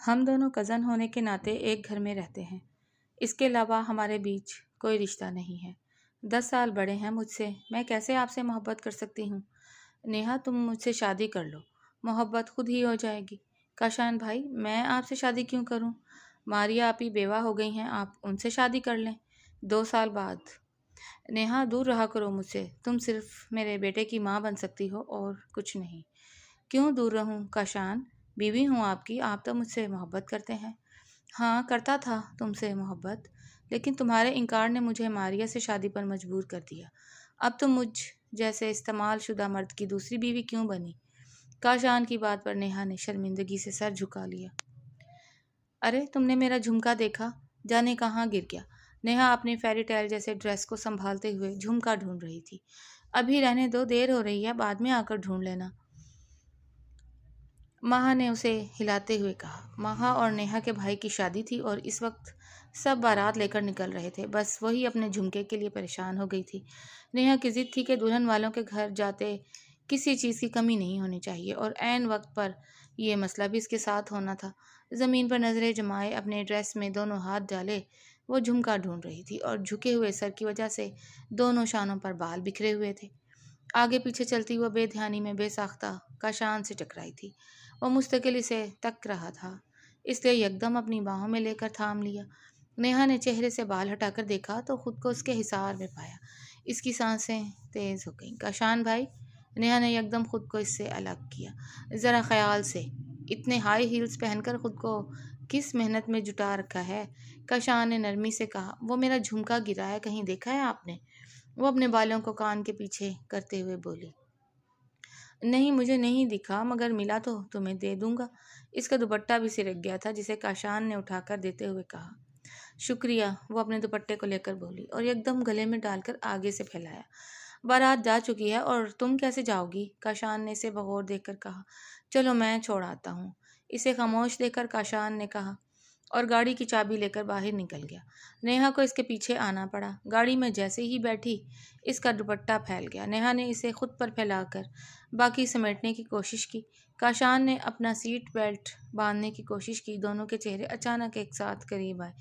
ہم دونوں کزن ہونے کے ناطے ایک گھر میں رہتے ہیں۔ اس کے علاوہ ہمارے بیچ کوئی رشتہ نہیں ہے۔ 10 سال بڑے ہیں مجھ سے، میں کیسے آپ سے محبت کر سکتی ہوں؟ نیہا، تم مجھ سے شادی کر لو، محبت خود ہی ہو جائے گی۔ کاشان بھائی، میں آپ سے شادی کیوں کروں؟ ماریا آپی بیوہ ہو گئی ہیں، آپ ان سے شادی کر لیں 2 سال بعد۔ نیہا، دور رہا کرو مجھ سے، تم صرف میرے بیٹے کی ماں بن سکتی ہو اور کچھ نہیں۔ کیوں دور رہوں کاشان؟ بیوی ہوں آپ کی، آپ تو مجھ سے محبت کرتے ہیں۔ ہاں، کرتا تھا تم سے محبت، لیکن تمہارے انکار نے مجھے ماریا سے شادی پر مجبور کر دیا۔ اب تم مجھ جیسے استعمال شدہ مرد کی دوسری بیوی کیوں بنی؟ کاشان کی بات پر نیہا نے شرمندگی سے سر جھکا لیا۔ ارے، تم نے میرا جھمکا دیکھا؟ جانے کہاں گر گیا؟ نیہا اپنے فیری ٹیل جیسے ڈریس کو سنبھالتے ہوئے جھمکا ڈھونڈ رہی تھی۔ ابھی رہنے دو، دیر ہو رہی ہے، بعد میں آ کر ڈھونڈ لینا، ماہا نے اسے ہلاتے ہوئے کہا۔ ماہا اور نیہا کے بھائی کی شادی تھی اور اس وقت سب بارات لے کر نکل رہے تھے، بس وہی اپنے جھمکے کے لیے پریشان ہو گئی تھی۔ نیہا کی ضد تھی کہ دلہن والوں کے گھر جاتے کسی چیز کی کمی نہیں ہونی چاہیے، اور عین وقت پر یہ مسئلہ بھی اس کے ساتھ ہونا تھا۔ زمین پر نظریں جمائے اپنے ڈریس میں دونوں ہاتھ ڈالے وہ جھمکا ڈھونڈ رہی تھی، اور جھکے ہوئے سر کی وجہ سے دونوں شانوں پر بال بکھرے ہوئے تھے۔ آگے پیچھے چلتی وہ بے دھیانی میں بے ساختہ کاشان سے ٹکرائی تھی۔ وہ مستقل اسے تک رہا تھا، اس لیے یکدم اپنی باہوں میں لے کر تھام لیا۔ نیہا نے چہرے سے بال ہٹا کر دیکھا تو خود کو اس کے حصار میں پایا۔ اس کی سانسیں تیز ہو گئیں۔ کاشان بھائی، نیہا نے یکدم خود کو اس سے الگ کیا۔ ذرا خیال سے، اتنے ہائی ہیلز پہن کر خود کو کس محنت میں جٹا رکھا ہے؟ کاشان نے نرمی سے کہا۔ وہ میرا جھمکا گرا ہے، کہیں دیکھا ہے آپ نے؟ وہ اپنے بالوں کو کان کے پیچھے کرتے ہوئے بولی۔ نہیں، مجھے نہیں دکھا، مگر ملا تو تمہیں دے دوں گا۔ اس کا دوپٹہ بھی سرک گیا تھا، جسے کاشان نے اٹھا کر دیتے ہوئے کہا۔ شکریہ، وہ اپنے دوپٹے کو لے کر بولی، اور یکدم گلے میں ڈال کر آگے سے پھیلایا۔ بارات جا چکی ہے اور تم کیسے جاؤ گی؟ کاشان نے اسے بغور دیکھ کر کہا۔ چلو میں چھوڑ آتا ہوں، اسے خاموش دیکھ کر کاشان نے کہا، اور گاڑی کی چابی لے کر باہر نکل گیا۔ نیہا کو اس کے پیچھے آنا پڑا۔ گاڑی میں جیسے ہی بیٹھی اس کا دوپٹہ پھیل گیا۔ نیہا نے اسے خود پر پھیلا کر باقی سمیٹنے کی کوشش کی۔ کاشان نے اپنا سیٹ بیلٹ باندھنے کی کوشش کی۔ دونوں کے چہرے اچانک ایک ساتھ قریب آئے۔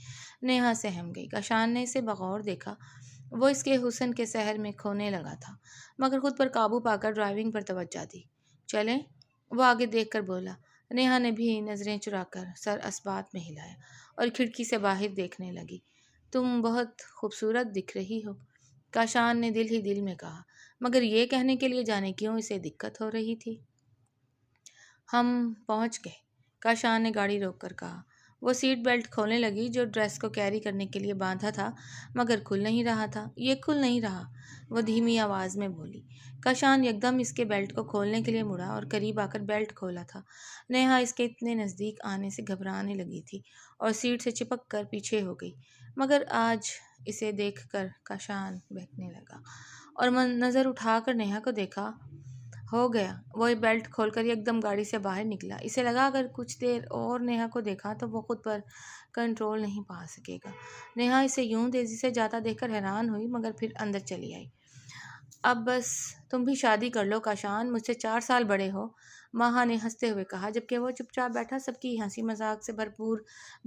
نیہا سہم گئی۔ کاشان نے اسے بغور دیکھا۔ وہ اس کے حسن کے سحر میں کھونے لگا تھا، مگر خود پر قابو پا کر ڈرائیونگ پر توجہ دی۔ چلیں، وہ آگے دیکھ کر بولا۔ نیہا نے بھی نظریں چرا کر سر اثبات میں ہلایا اور کھڑکی سے باہر دیکھنے لگی۔ تم بہت خوبصورت دکھ رہی ہو، کاشان نے دل ہی دل میں کہا، مگر یہ کہنے کے لیے جانے کیوں اسے دقت ہو رہی تھی۔ ہم پہنچ گئے، کاشان نے گاڑی روک کر کہا۔ وہ سیٹ بیلٹ کھولنے لگی جو ڈریس کو کیری کرنے کے لیے باندھا تھا، مگر کھل نہیں رہا تھا۔ یہ کھل نہیں رہا، وہ دھیمی آواز میں بولی۔ کاشان یکدم اس کے بیلٹ کو کھولنے کے لیے مڑا اور قریب آ کر بیلٹ کھولا تھا۔ نیہا اس کے اتنے نزدیک آنے سے گھبرانے لگی تھی اور سیٹ سے چپک کر پیچھے ہو گئی، مگر آج اسے دیکھ کر کاشان بہکنے لگا اور نظر اٹھا کر نیہا کو دیکھا۔ ہو گیا، وہ بیلٹ کھول کر یکدم گاڑی سے باہر نکلا۔ اسے لگا اگر کچھ دیر اور نیہا کو دیکھا تو وہ خود پر کنٹرول نہیں پا سکے گا۔ نیہا اسے یوں تیزی سے جاتا دیکھ کر حیران ہوئی، مگر پھر اندر چلی آئی۔ اب بس تم بھی شادی کر لو کاشان، مجھ سے 4 سال بڑے ہو، ماہا نے ہنستے ہوئے کہا، جبکہ وہ چپ چاپ بیٹھا سب کی ہنسی مذاق سے بھرپور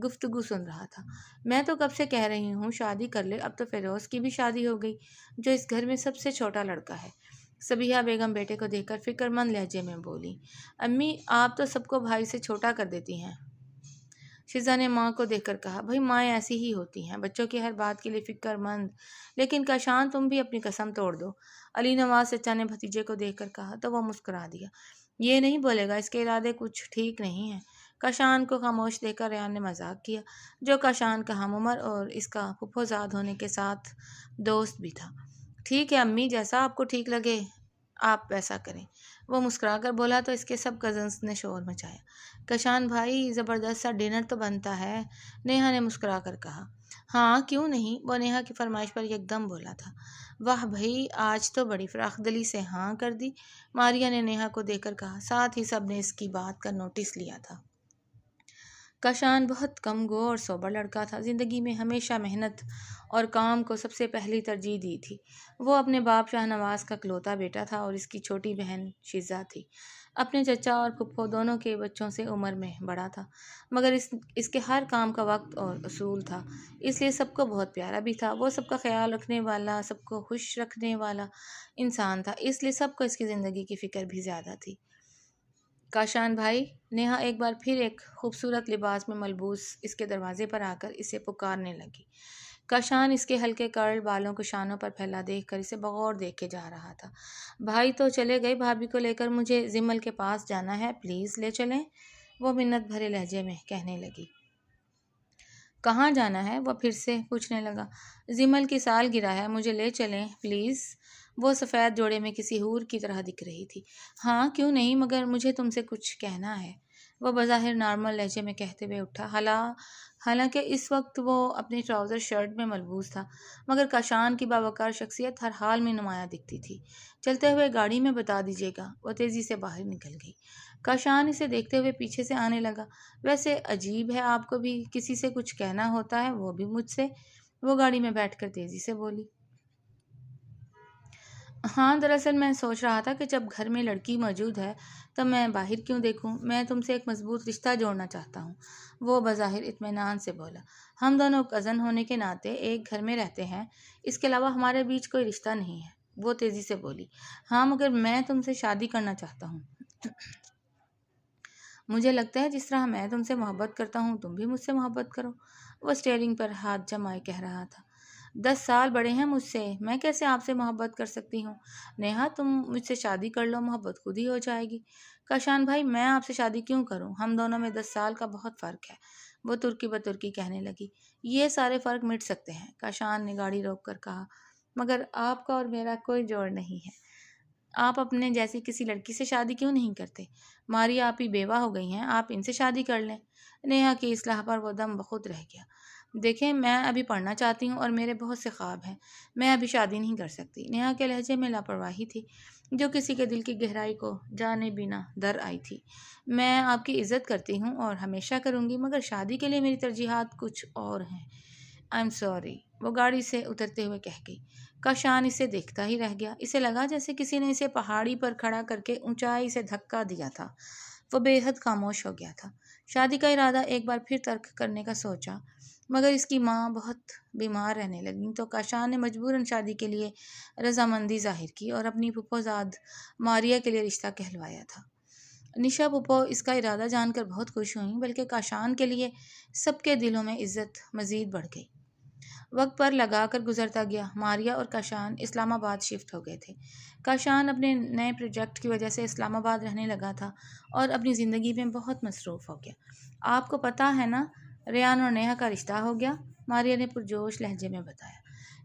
گفتگو سن رہا تھا۔ میں تو کب سے کہہ رہی ہوں شادی کر لے، اب تو فیروز کی بھی شادی ہو گئی، جو اس گھر میں سب سے چھوٹا لڑکا ہے۔ صبیحہ بیگم بیٹے کو دیکھ کر فکر مند لہجے میں بولی۔ امی، آپ تو سب کو بھائی سے چھوٹا کر دیتی ہیں۔ شزا نے ماں کو دیکھ کر کہا۔ بھائی، مائیں ایسی ہی ہوتی ہیں، بچوں کی ہر بات کے لیے فکر مند۔ لیکن کاشان، تم بھی اپنی قسم توڑ دو، علی نواز چچا نے بھتیجے کو دیکھ کر کہا، تو وہ مسکرا دیا۔ یہ نہیں بولے گا، اس کے ارادے کچھ ٹھیک نہیں ہیں۔ کاشان کو خاموش دیکھ کر ریان نے مذاق کیا، جو کاشان کا ہم عمر اور اس کا پھپھوزاد ہونے کے ساتھ دوست بھی تھا۔ ٹھیک ہے امی، جیسا آپ کو ٹھیک لگے آپ ویسا کریں، وہ مسکرا کر بولا تو اس کے سب کزنس نے شور مچایا۔ کاشان بھائی، زبردست سا ڈنر تو بنتا ہے، نیہا نے مسکرا کر کہا۔ ہاں، کیوں نہیں، وہ نیہا کی فرمائش پر یکدم بولا تھا۔ واہ بھائی، آج تو بڑی فراخ دلی سے ہاں کر دی، ماریا نے نیہا کو دیکھ کر کہا۔ ساتھ ہی سب نے اس کی بات کا نوٹس لیا تھا۔ کاشان بہت کم گو اور سوبر لڑکا تھا، زندگی میں ہمیشہ محنت اور کام کو سب سے پہلی ترجیح دی تھی۔ وہ اپنے باپ شاہ نواز کا اکلوتا بیٹا تھا اور اس کی چھوٹی بہن شزا تھی۔ اپنے چچا اور پھپھو دونوں کے بچوں سے عمر میں بڑا تھا، مگر اس کے ہر کام کا وقت اور اصول تھا، اس لیے سب کو بہت پیارا بھی تھا۔ وہ سب کا خیال رکھنے والا، سب کو خوش رکھنے والا انسان تھا، اس لیے سب کو اس کی زندگی کی فکر بھی زیادہ تھی۔ کاشان بھائی، نیہا ایک بار پھر ایک خوبصورت لباس میں ملبوس اس کے دروازے پر آ کر اسے پکارنے لگی۔ کاشان اس کے ہلکے کرل بالوں کو شانوں پر پھیلا دیکھ کر اسے بغور دیکھے جا رہا تھا۔ بھائی تو چلے گئے، بھابھی کو لے کر مجھے زمل کے پاس جانا ہے، پلیز لے چلیں، وہ منت بھرے لہجے میں کہنے لگی۔ کہاں جانا ہے؟ وہ پھر سے پوچھنے لگا۔ زمل کی سالگرہ ہے، مجھے لے چلیں پلیز، وہ سفید جوڑے میں کسی حور کی طرح دکھ رہی تھی۔ ہاں کیوں نہیں، مگر مجھے تم سے کچھ کہنا ہے، وہ بظاہر نارمل لہجے میں کہتے ہوئے اٹھا۔ حالانکہ اس وقت وہ اپنی ٹراؤزر شرٹ میں ملبوس تھا، مگر کاشان کی باوقار شخصیت ہر حال میں نمایاں دکھتی تھی۔ چلتے ہوئے گاڑی میں بتا دیجیے گا، وہ تیزی سے باہر نکل گئی۔ کاشان اسے دیکھتے ہوئے پیچھے سے آنے لگا۔ ویسے عجیب ہے، آپ کو بھی کسی سے کچھ کہنا ہوتا ہے، وہ بھی مجھ سے، وہ گاڑی میں بیٹھ کر تیزی سے بولی۔ ہاں دراصل میں سوچ رہا تھا کہ جب گھر میں لڑکی موجود ہے تو میں باہر کیوں دیکھوں، میں تم سے ایک مضبوط رشتہ جوڑنا چاہتا ہوں، وہ بظاہر اطمینان سے بولا۔ ہم دونوں کزن ہونے کے ناطے ایک گھر میں رہتے ہیں، اس کے علاوہ ہمارے بیچ کوئی رشتہ نہیں ہے، وہ تیزی سے بولی۔ ہاں مگر میں تم سے شادی کرنا چاہتا ہوں۔ مجھے لگتا ہے جس طرح میں تم سے محبت کرتا ہوں تم بھی مجھ سے محبت کرو، وہ اسٹیئرنگ پر ہاتھ جمائے کہہ رہا تھا۔ 10 سال بڑے ہیں مجھ سے، میں کیسے آپ سے محبت کر سکتی ہوں؟ نیہا تم مجھ سے شادی کر لو، محبت خود ہی ہو جائے گی۔ کاشان بھائی میں آپ سے شادی کیوں کروں، ہم دونوں میں 10 سال کا بہت فرق ہے، وہ ترکی بترکی کہنے لگی۔ یہ سارے فرق مٹ سکتے ہیں، کاشان نے گاڑی روک کر کہا، مگر آپ کا اور میرا کوئی جوڑ نہیں ہے۔ آپ اپنے جیسی کسی لڑکی سے شادی کیوں نہیں کرتے؟ ماری آپ ہی بیوہ ہو گئی ہیں، آپ ان سے شادی کر لیں۔ نیہا کی اصلاح پر وہ دم بخود رہ گیا۔ دیکھیں میں ابھی پڑھنا چاہتی ہوں اور میرے بہت سے خواب ہیں، میں ابھی شادی نہیں کر سکتی۔ نیہا کے لہجے میں لاپرواہی تھی جو کسی کے دل کی گہرائی کو جانے بنا در آئی تھی۔ میں آپ کی عزت کرتی ہوں اور ہمیشہ کروں گی، مگر شادی کے لیے میری ترجیحات کچھ اور ہیں۔ آئی ایم سوری، وہ گاڑی سے اترتے ہوئے کہہ گئی۔ کاشان اسے دیکھتا ہی رہ گیا، اسے لگا جیسے کسی نے اسے پہاڑی پر کھڑا کر کے اونچائی سے دھکا دیا تھا۔ وہ بے حد خاموش ہو گیا تھا۔ شادی کا ارادہ ایک بار پھر ترک کرنے کا سوچا، مگر اس کی ماں بہت بیمار رہنے لگی تو کاشان نے مجبوراً شادی کے لیے رضامندی ظاہر کی اور اپنی پھپھو زاد ماریا کے لیے رشتہ کہلوایا تھا۔ نشا پھپھو اس کا ارادہ جان کر بہت خوش ہوئیں، بلکہ کاشان کے لیے سب کے دلوں میں عزت مزید بڑھ گئی۔ وقت پر لگا کر گزرتا گیا، ماریا اور کاشان اسلام آباد شفٹ ہو گئے تھے۔ کاشان اپنے نئے پروجیکٹ کی وجہ سے اسلام آباد رہنے لگا تھا اور اپنی زندگی میں بہت مصروف ہو گیا۔ آپ کو پتہ ہے نا ریان اور نیہا کا رشتہ ہو گیا، ماریا نے پرجوش لہجے میں بتایا۔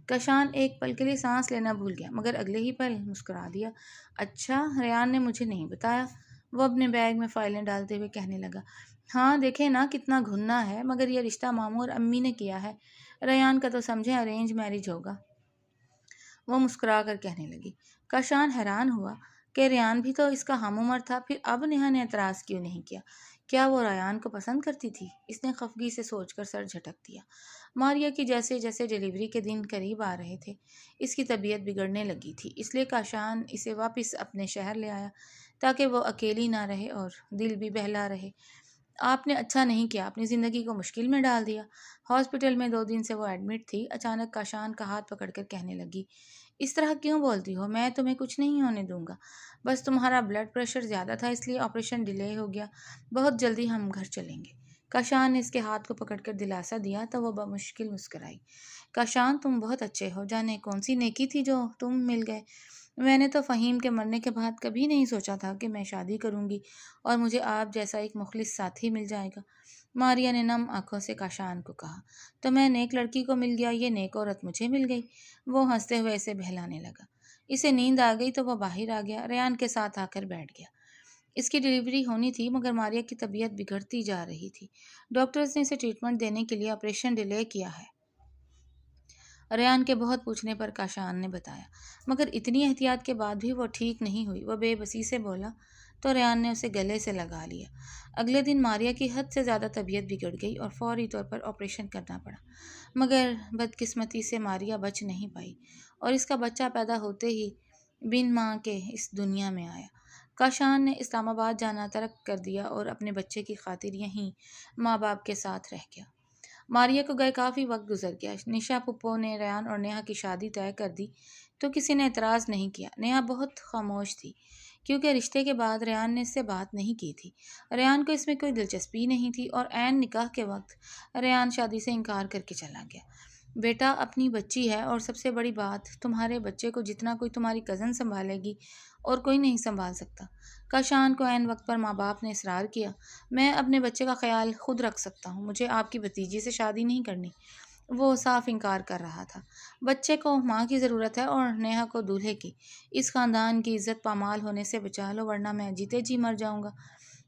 کاشان ایک پل کے لیے سانس لینا بھول گیا، مگر اگلے ہی پل مسکرا دیا۔ اچھا، ریان نے مجھے نہیں بتایا، وہ اپنے بیگ میں فائلیں ڈالتے ہوئے کہنے لگا۔ ہاں دیکھیں نا کتنا گھننا ہے، مگر یہ رشتہ ماموں اور امی نے کیا ہے، ریان کا تو سمجھیں ارینج میرج ہوگا، وہ مسکرا کر کہنے لگی۔ کاشان حیران ہوا کہ ریان بھی تو اس کا ہم عمر تھا، پھر اب نیہا نے اعتراض کیوں نہیں کیا؟ کیا وہ ریان کو پسند کرتی تھی؟ اس نے خفگی سے سوچ کر سر جھٹک دیا۔ ماریا کی جیسے جیسے ڈیلیوری کے دن قریب آ رہے تھے اس کی طبیعت بگڑنے لگی تھی، اس لیے کاشان اسے واپس اپنے شہر لے آیا تاکہ وہ اکیلی نہ رہے اور دل بھی بہلا رہے۔ آپ نے اچھا نہیں کیا، اپنی زندگی کو مشکل میں ڈال دیا۔ ہاسپٹل میں 2 دن سے وہ ایڈمٹ تھی۔ اچانک کاشان کا ہاتھ پکڑ کر کہنے لگی، اس طرح کیوں بولتی ہو؟ میں تمہیں کچھ نہیں ہونے دوں گا، بس تمہارا بلڈ پریشر زیادہ تھا اس لیے آپریشن ڈیلے ہو گیا، بہت جلدی ہم گھر چلیں گے۔ کاشان نے اس کے ہاتھ کو پکڑ کر دلاسا دیا تو وہ بمشکل مسکرائی۔ کاشان تم بہت اچھے ہو، جانے کون سی نیکی تھی جو تم مل گئے۔ میں نے تو فہیم کے مرنے کے بعد کبھی نہیں سوچا تھا کہ میں شادی کروں گی اور مجھے آپ جیسا ایک مخلص ساتھی مل جائے گا، ماریا نے نم آنکھوں سے کاشان کو کہا۔ تو میں نیک لڑکی کو مل گیا، یہ نیک عورت مجھے مل گئی، وہ ہنستے ہوئے اسے بہلانے لگا۔ اسے نیند آ گئی تو وہ باہر آ گیا، ریان کے ساتھ آ کر بیٹھ گیا۔ اس کی ڈیلیوری ہونی تھی مگر ماریا کی طبیعت بگڑتی جا رہی تھی، ڈاکٹرز نے اسے ٹریٹمنٹ دینے کے لیے آپریشن ڈیلے کیا ہے، ریان کے بہت پوچھنے پر کاشان نے بتایا، مگر اتنی احتیاط کے بعد بھی وہ ٹھیک نہیں ہوئی، وہ بے بسی سے بولا تو ریان نے اسے گلے سے لگا لیا۔ اگلے دن ماریا کی حد سے زیادہ طبیعت بگڑ گئی اور فوری طور پر آپریشن کرنا پڑا، مگر بدقسمتی سے ماریا بچ نہیں پائی اور اس کا بچہ پیدا ہوتے ہی بن ماں کے اس دنیا میں آیا۔ کاشان نے اسلام آباد جانا ترک کر دیا اور اپنے بچے کی خاطر یہیں ماں باپ کے ساتھ رہ گیا۔ ماریا کو گئے کافی وقت گزر گیا۔ نشا پھپھو نے ریان اور نیہا کی شادی طے کر دی تو کسی نے اعتراض نہیں کیا۔ نیہا بہت خاموش تھی کیونکہ رشتے کے بعد ریان نے اس سے بات نہیں کی تھی۔ ریان کو اس میں کوئی دلچسپی نہیں تھی اور عین نکاح کے وقت ریان شادی سے انکار کر کے چلا گیا۔ بیٹا اپنی بچی ہے اور سب سے بڑی بات تمہارے بچے کو جتنا کوئی تمہاری کزن سنبھالے گی اور کوئی نہیں سنبھال سکتا۔ کاشان کو عین وقت پر ماں باپ نے اصرار کیا، میں اپنے بچے کا خیال خود رکھ سکتا ہوں، مجھے آپ کی بھتیجی سے شادی نہیں کرنی۔ وہ صاف انکار کر رہا تھا۔ بچے کو ماں کی ضرورت ہے اور نیہا کو دولہے کی۔ اس خاندان کی عزت پامال ہونے سے بچا لو ورنہ میں جیتے جی مر جاؤں گا۔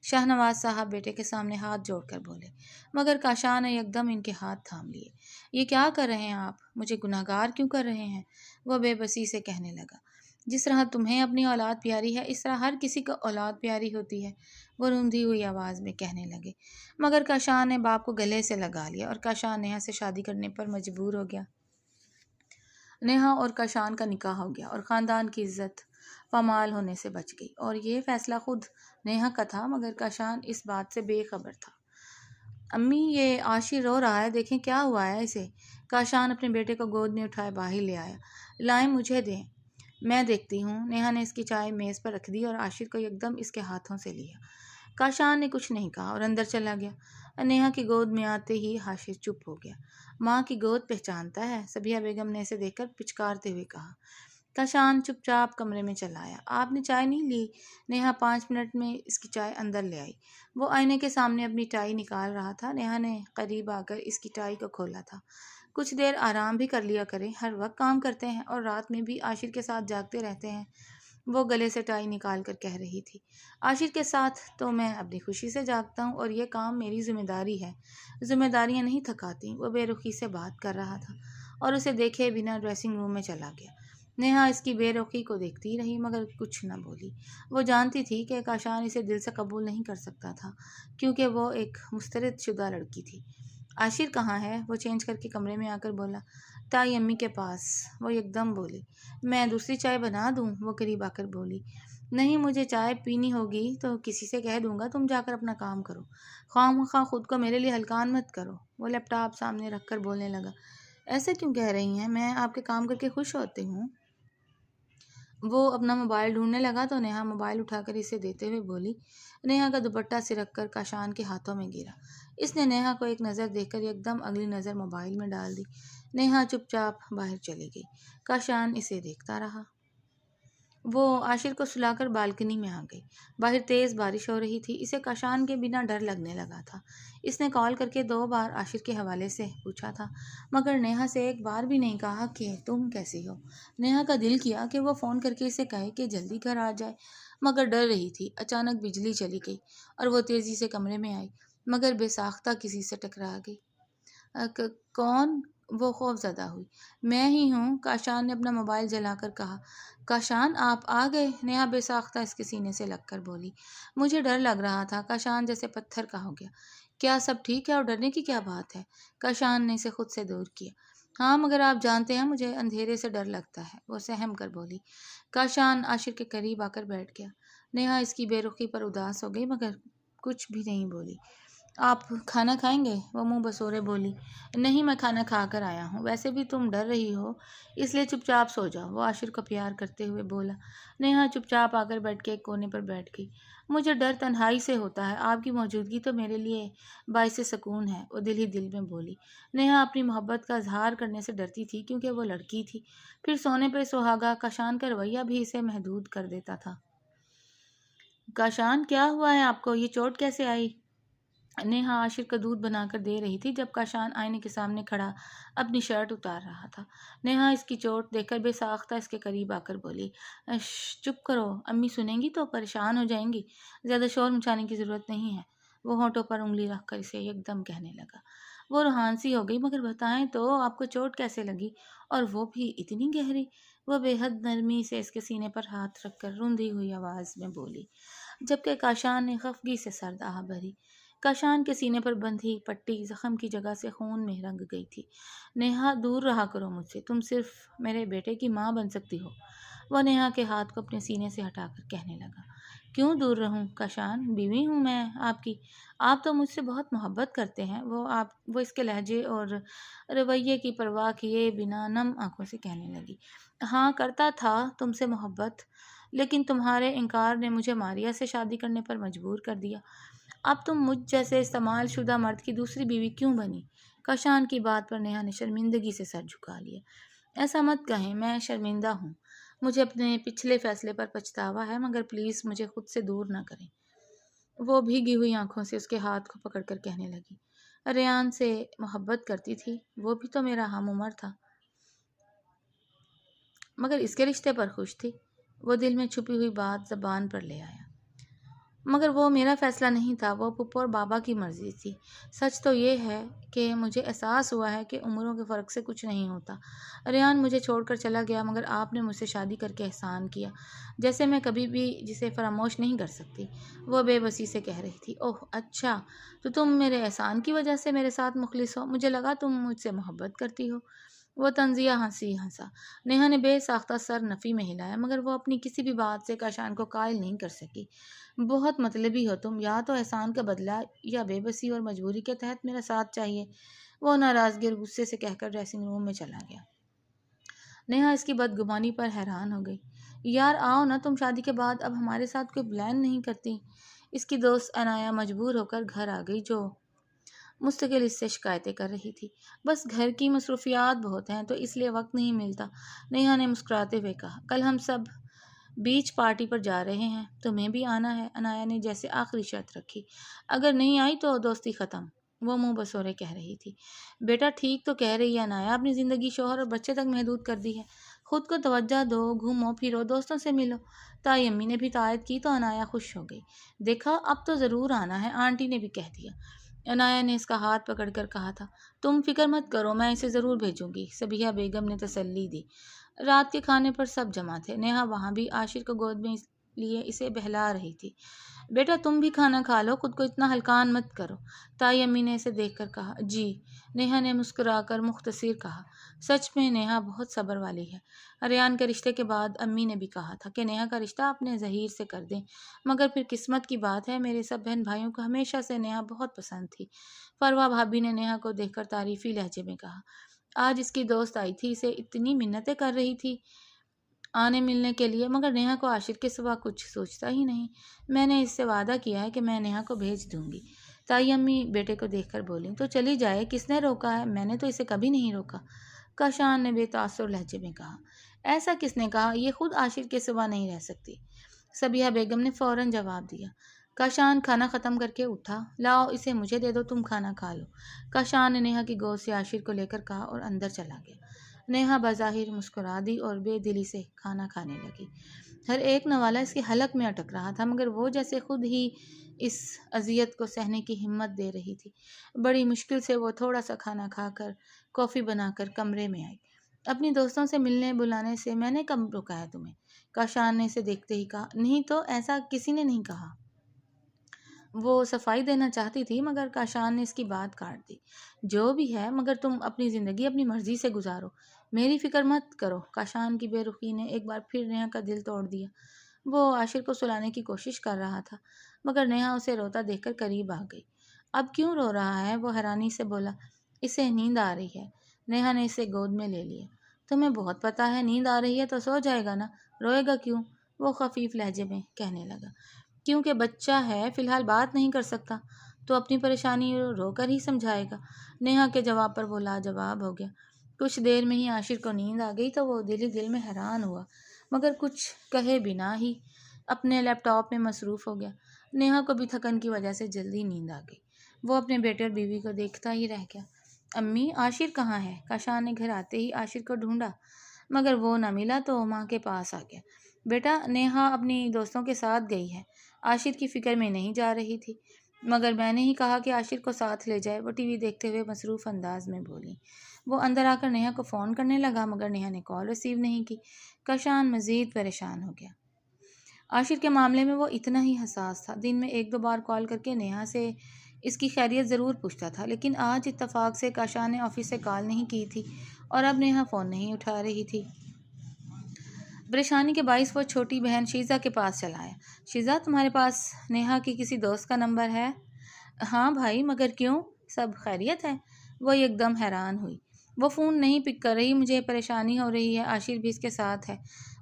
شاہ نواز صاحب بیٹے کے سامنے ہاتھ جوڑ کر بولے، مگر کاشان نے یکدم ان کے ہاتھ تھام لیے۔ یہ کیا کر رہے ہیں آپ؟ مجھے گناہگار کیوں کر رہے ہیں؟ وہ بے بسی سے کہنے لگا۔ جس طرح تمہیں اپنی اولاد پیاری ہے اس طرح ہر کسی کو اولاد پیاری ہوتی ہے، وہ روندھی ہوئی آواز میں کہنے لگے۔ مگر کاشان نے باپ کو گلے سے لگا لیا اور کاشان نیہا سے شادی کرنے پر مجبور ہو گیا۔ نیہا اور کاشان کا نکاح ہو گیا اور خاندان کی عزت پامال ہونے سے بچ گئی، اور یہ فیصلہ خود نیہا کا تھا مگر کاشان اس بات سے بے خبر تھا۔ امی یہ عاشر رو رہا ہے، دیکھیں کیا ہوا ہے اسے۔ کاشان اپنے بیٹے کو گود میں اٹھائے باہر لے آیا۔ لائیں مجھے دیں، میں دیکھتی ہوں۔ نیہا نے اس کی چائے میز پر رکھ دی اور عاشر کو یکدم اس کے ہاتھوں سے لیا۔ کاشان نے کچھ نہیں کہا اور اندر چلا گیا۔ نیہا کی گود میں آتے ہی عاشر چپ ہو گیا۔ ماں کی گود پہچانتا ہے، صبیحہ بیگم نے اسے دیکھ کر پچکارتے ہوئے کہا۔ کاشان چپ چاپ کمرے میں چلا آیا۔ آپ نے چائے نہیں لی؟ نیہا 5 منٹ میں اس کی چائے اندر لے آئی۔ وہ آئینے کے سامنے اپنی ٹائی نکال رہا تھا۔ نیہا نے قریب آ کر اس کی ٹائی کو کھولا تھا۔ کچھ دیر آرام بھی کر لیا کریں، ہر وقت کام کرتے ہیں اور رات میں بھی عاشر کے ساتھ جاگتے رہتے ہیں۔ وہ گلے سے ٹائی نکال کر کہہ رہی تھی۔ عاشر کے ساتھ تو میں اپنی خوشی سے جاگتا ہوں اور یہ کام میری ذمہ داری ہے، ذمہ داریاں نہیں تھکاتی۔ وہ بے رخی سے بات کر رہا تھا اور اسے دیکھے بنا ڈریسنگ روم میں چلا گیا۔ نیہا اس کی بے رخی کو دیکھتی رہی مگر کچھ نہ بولی۔ وہ جانتی تھی کہ کاشان اسے دل سے قبول نہیں کر سکتا تھا کیونکہ وہ ایک مسترد شدہ لڑکی تھی۔ عاشر کہاں ہے؟ وہ چینج کر کے کمرے میں آ کر بولا۔ تائی امی کے پاس، وہ یکدم بولی۔ میں دوسری چائے بنا دوں؟ وہ قریب آ کر بولی۔ نہیں، مجھے چائے پینی ہوگی تو کسی سے کہہ دوں گا، تم جا کر اپنا کام کرو، خواہ خود کو میرے لیے ہلکان مت کرو۔ وہ لیپ ٹاپ سامنے رکھ کر بولنے لگا۔ ایسا کیوں کہہ رہی ہیں؟ میں آپ کے کام کر کے خوش ہوتی ہوں۔ وہ اپنا موبائل ڈھونڈنے لگا تو نیہا موبائل اٹھا کر اسے دیتے ہوئے بولی۔ نیہا کا دوپٹہ سرک کر کاشان کے ہاتھوں میں گرا۔ اس نے نیہا کو ایک نظر دیکھ کر یکدم اگلی نظر موبائل میں ڈال دی۔ نیہا چپ چاپ باہر چلی گئی۔ کاشان اسے دیکھتا رہا۔ وہ عاشر کو سلا کر بالکنی میں آ گئی۔ باہر تیز بارش ہو رہی تھی۔ اسے کاشان کے بنا ڈر لگنے لگا تھا۔ اس نے کال کر کے 2 بار عاشر کے حوالے سے پوچھا تھا مگر نیہا سے ایک بار بھی نہیں کہا کہ تم کیسی ہو۔ نیہا کا دل کیا کہ وہ فون کر کے اسے کہے کہ جلدی گھر آ جائے مگر ڈر رہی تھی۔ اچانک بجلی چلی گئی اور وہ تیزی سے کمرے میں آئی مگر بے ساختہ کسی سے ٹکرا گئی۔ کون؟ وہ خوف زدہ ہوئی۔ میں ہی ہوں، کاشان نے اپنا موبائل جلا کر کہا۔ کاشان آپ آ گئے؟ نیہا بے ساختہ اس کے سینے سے لگ کر بولی۔ مجھے ڈر لگ رہا تھا۔ کاشان جیسے پتھر کا ہو گیا۔ کیا سب ٹھیک ہے اور ڈرنے کی کیا بات ہے؟ کاشان نے اسے خود سے دور کیا۔ ہاں مگر آپ جانتے ہیں مجھے اندھیرے سے ڈر لگتا ہے، وہ سہم کر بولی۔ کاشان عاشر کے قریب آ کر بیٹھ گیا۔ نیہا اس کی بے رخی پر اداس ہو گئی مگر کچھ بھی نہیں بولی۔ آپ کھانا کھائیں گے؟ وہ منہ بسورے بولی۔ نہیں، میں کھانا کھا کر آیا ہوں، ویسے بھی تم ڈر رہی ہو اس لیے چپ چاپ سو جاؤ، وہ عاشر کو پیار کرتے ہوئے بولا۔ نیہا چپ چاپ آ کر بیٹھ کے ایک کونے پر بیٹھ گئی۔ مجھے ڈر تنہائی سے ہوتا ہے، آپ کی موجودگی تو میرے لیے باعث سکون ہے، وہ دل ہی دل میں بولی۔ نیہا اپنی محبت کا اظہار کرنے سے ڈرتی تھی کیونکہ وہ لڑکی تھی، پھر سونے پہ سہاگا۔ کاشان کا رویہ بھی اسے محدود کر دیتا تھا۔ کاشان کیا ہوا ہے آپ کو؟ یہ چوٹ کیسے آئی؟ نیہا عاشر کو دودھ بنا کر دے رہی تھی جب کاشان آئینے کے سامنے کھڑا اپنی شرٹ اتار رہا تھا۔ نیہا اس کی چوٹ دیکھ کر بے ساختہ اس کے قریب آ کر بولی۔ چپ کرو، امی سنیں گی تو پریشان ہو جائیں گی، زیادہ شور مچانے کی ضرورت نہیں ہے، وہ ہونٹوں پر انگلی رکھ کر اسے یکدم کہنے لگا۔ وہ روحان سی ہو گئی۔ مگر بتائیں تو آپ کو چوٹ کیسے لگی اور وہ بھی اتنی گہری؟ وہ بے حد نرمی سے اس کے سینے پر ہاتھ رکھ کر روندھی ہوئی آواز میں بولی، جبکہ کاشان نے خفگی سے سرد آہ بھری۔ کاشان کے سینے پر بندھی پٹی زخم کی جگہ سے خون میں رنگ گئی تھی۔ نیہا دور رہا کرو مجھ سے، تم صرف میرے بیٹے کی ماں بن سکتی ہو، وہ نیہا کے ہاتھ کو اپنے سینے سے ہٹا کر کہنے لگا۔ کیوں دور رہوں کاشان، بیوی ہوں میں آپ کی، آپ تو مجھ سے بہت محبت کرتے ہیں۔ وہ اس کے لہجے اور رویے کی پرواہ کیے بنا نم آنکھوں سے کہنے لگی، ہاں کرتا تھا تم سے محبت، لیکن تمہارے انکار نے مجھے ماریا سے شادی کرنے پر مجبور کر دیا۔ اب تم مجھ جیسے استعمال شدہ مرد کی دوسری بیوی کیوں بنی؟ کاشان کی بات پر نیہا نے شرمندگی سے سر جھکا لیا۔ ایسا مت کہیں، میں شرمندہ ہوں، مجھے اپنے پچھلے فیصلے پر پچھتاوا ہے، مگر پلیز مجھے خود سے دور نہ کریں۔ وہ بھیگی ہوئی آنکھوں سے اس کے ہاتھ کو پکڑ کر کہنے لگی، ریان سے محبت کرتی تھی، وہ بھی تو میرا ہم عمر تھا، مگر اس کے رشتے پر خوش تھی۔ وہ دل میں چھپی ہوئی بات زبان پر لے آیا، مگر وہ میرا فیصلہ نہیں تھا، وہ پھپھو اور بابا کی مرضی تھی۔ سچ تو یہ ہے کہ مجھے احساس ہوا ہے کہ عمروں کے فرق سے کچھ نہیں ہوتا۔ ریان مجھے چھوڑ کر چلا گیا، مگر آپ نے مجھ سے شادی کر کے احسان کیا، جیسے میں کبھی بھی جسے فراموش نہیں کر سکتی۔ وہ بے بسی سے کہہ رہی تھی، اوہ اچھا، تو تم میرے احسان کی وجہ سے میرے ساتھ مخلص ہو، مجھے لگا تم مجھ سے محبت کرتی ہو۔ وہ طنزیہ ہنسا۔ نیہا نے بے ساختہ سر نفی میں ہلایا، مگر وہ اپنی کسی بھی بات سے کاشان کو قائل نہیں کر سکی۔ بہت مطلبی ہو تم، یا تو احسان کا بدلہ یا بے بسی اور مجبوری کے تحت میرا ساتھ چاہیے۔ وہ ناراضگی اور غصے سے کہہ کر ڈریسنگ روم میں چلا گیا۔ نیہا اس کی بدگمانی پر حیران ہو گئی۔ یار آؤ نا، تم شادی کے بعد اب ہمارے ساتھ کوئی پلان نہیں کرتی؟ اس کی دوست عنایا مجبور ہو کر گھر آ گئی، جو مستقل اس سے شکایتیں کر رہی تھی۔ بس گھر کی مصروفیات بہت ہیں تو اس لیے وقت نہیں ملتا، نیہا نے مسکراتے ہوئے کہا۔ کل ہم سب بیچ پارٹی پر جا رہے ہیں، تمہیں بھی آنا ہے، عنایا نے جیسے آخری شرط رکھی۔ اگر نہیں آئی تو دوستی ختم، وہ منہ بسورے کہہ رہی تھی۔ بیٹا ٹھیک تو کہہ رہی ہے عنایا، اپنی زندگی شوہر اور بچے تک محدود کر دی ہے، خود کو توجہ دو، گھومو پھرو، دوستوں سے ملو۔ تائی امی نے بھی تائید کی تو عنایا خوش ہو گئی۔ دیکھا اب تو ضرور آنا ہے، آنٹی نے بھی کہہ دیا۔ عنایا نے اس کا ہاتھ پکڑ کر کہا تھا، تم فکر مت کرو، میں اسے ضرور بھیجوں گی، صبیحہ بیگم نے تسلی دی۔ رات کے کھانے پر سب جمع تھے، نیہا وہاں بھی عاشر کو گود میں لیے اسے بہلا رہی تھی۔ بیٹا تم بھی کھانا کھا لو، خود کو اتنا ہلکان مت کرو، تائی امی نے اسے دیکھ کر کہا۔ جی، نیہا نے مسکرا کر مختصر کہا۔ سچ میں نیہا بہت صبر والی ہے، ریان کے رشتے کے بعد امی نے بھی کہا تھا کہ نیہا کا رشتہ اپنے ظہیر سے کر دیں، مگر پھر قسمت کی بات ہے، میرے سب بہن بھائیوں کو ہمیشہ سے نیہا بہت پسند تھی۔ فروا بھابی نے نیہا کو دیکھ کر تعریفی لہجے میں کہا۔ آج اس کی دوست آئی تھی، اسے اتنی منتیں کر رہی تھی آنے ملنے کے لیے، مگر نیہا کو عاشر کے سوا کچھ سوچتا ہی نہیں۔ میں نے اس سے وعدہ کیا ہے کہ میں نیہا کو بھیج دوں گی۔ تائی امی بیٹے کو دیکھ کر بولیں، تو چلی جائے، کس نے روکا ہے؟ میں نے تو اسے کبھی نہیں روکا، کاشان نے بے تاثر لہجے میں کہا۔ ایسا کس نے کہا؟ یہ خود عاشر کے سوا نہیں رہ سکتی، صبیحہ بیگم نے فوراً جواب دیا۔ کاشان کھانا ختم کر کے اٹھا، لاؤ اسے مجھے دے دو، تم کھانا کھا لو، کاشان نے نیہا کی گود سے عاشر کو لے کر کہا اور اندر چلا گیا۔ نیہا بظاہر مسکرا دی اور بے دلی سے کھانا کھانے لگی۔ ہر ایک نوالہ اس کے حلق میں اٹک رہا تھا، مگر وہ جیسے خود ہی اس اذیت کو سہنے کی ہمت دے رہی تھی۔ بڑی مشکل سے وہ تھوڑا سا کھانا کھا کر کافی بنا کر کمرے میں آئی۔ اپنی دوستوں سے ملنے بلانے سے میں نے کب روکا ہے تمہیں؟ کاشان نے اسے دیکھتے ہی کہا۔ نہیں تو، ایسا کسی نے نہیں کہا۔ وہ صفائی دینا چاہتی تھی، مگر کاشان نے اس کی بات کاٹ دی۔ جو بھی ہے، مگر تم اپنی زندگی اپنی مرضی سے گزارو، میری فکر مت کرو۔ کاشان کی بے رخی نے ایک بار پھر نیہا کا دل توڑ دیا۔ وہ عاشر کو سلانے کی کوشش کر رہا تھا، مگر نیہا اسے روتا دیکھ کر قریب آ گئی۔ اب کیوں رو رہا ہے؟ وہ حیرانی سے بولا۔ اسے نیند آ رہی ہے، نیہا نے اسے گود میں لے لیا۔ تمہیں بہت پتہ ہے، نیند آ رہی ہے تو سو جائے گا نا، روئے گا کیوں؟ وہ خفیف لہجے میں کہنے لگا۔ کیونکہ بچہ ہے، فی الحال بات نہیں کر سکتا، تو اپنی پریشانی رو کر ہی سمجھائے گا۔ نیہا کے جواب پر وہ لاجواب ہو گیا۔ کچھ دیر میں ہی عاشر کو نیند آ گئی تو وہ دل ہی دل میں حیران ہوا، مگر کچھ کہے بنا ہی اپنے لیپ ٹاپ میں مصروف ہو گیا۔ نیہا کو بھی تھکن کی وجہ سے جلدی نیند آ گئی۔ وہ اپنے بیٹے اور بیوی کو دیکھتا ہی رہ گیا۔ امی، عاشر کہاں ہے؟ کاشان نے گھر آتے ہی عاشر کو ڈھونڈا، مگر وہ نہ ملا تو ماں کے پاس آ گیا۔ بیٹا، نیہا اپنی دوستوں کے ساتھ گئی ہے، عاشر کی فکر میں نہیں جا رہی تھی، مگر میں نے ہی کہا کہ عاشر کو ساتھ لے جائے، وہ ٹی وی دیکھتے ہوئے مصروف انداز میں بولی۔ وہ اندر آ کر نیہا کو فون کرنے لگا، مگر نیہا نے کال ریسیو نہیں کی۔ کاشان مزید پریشان ہو گیا۔ عاشر کے معاملے میں وہ اتنا ہی حساس تھا، دن میں ایک دو بار کال کر کے نیہا سے اس کی خیریت ضرور پوچھتا تھا، لیکن آج اتفاق سے کاشان نے آفس سے کال نہیں کی تھی اور اب نیہا فون نہیں اٹھا رہی تھی۔ پریشانی کے باعث وہ چھوٹی بہن شیزا کے پاس چلا آیا۔ شیزا، تمہارے پاس نیہا کی کسی دوست کا نمبر ہے؟ ہاں بھائی، مگر کیوں؟ سب خیریت ہے؟ وہ ایک دم حیران ہوئی۔ وہ فون نہیں پک کر رہی، مجھے پریشانی ہو رہی ہے، عاشر بھی اس کے ساتھ ہے۔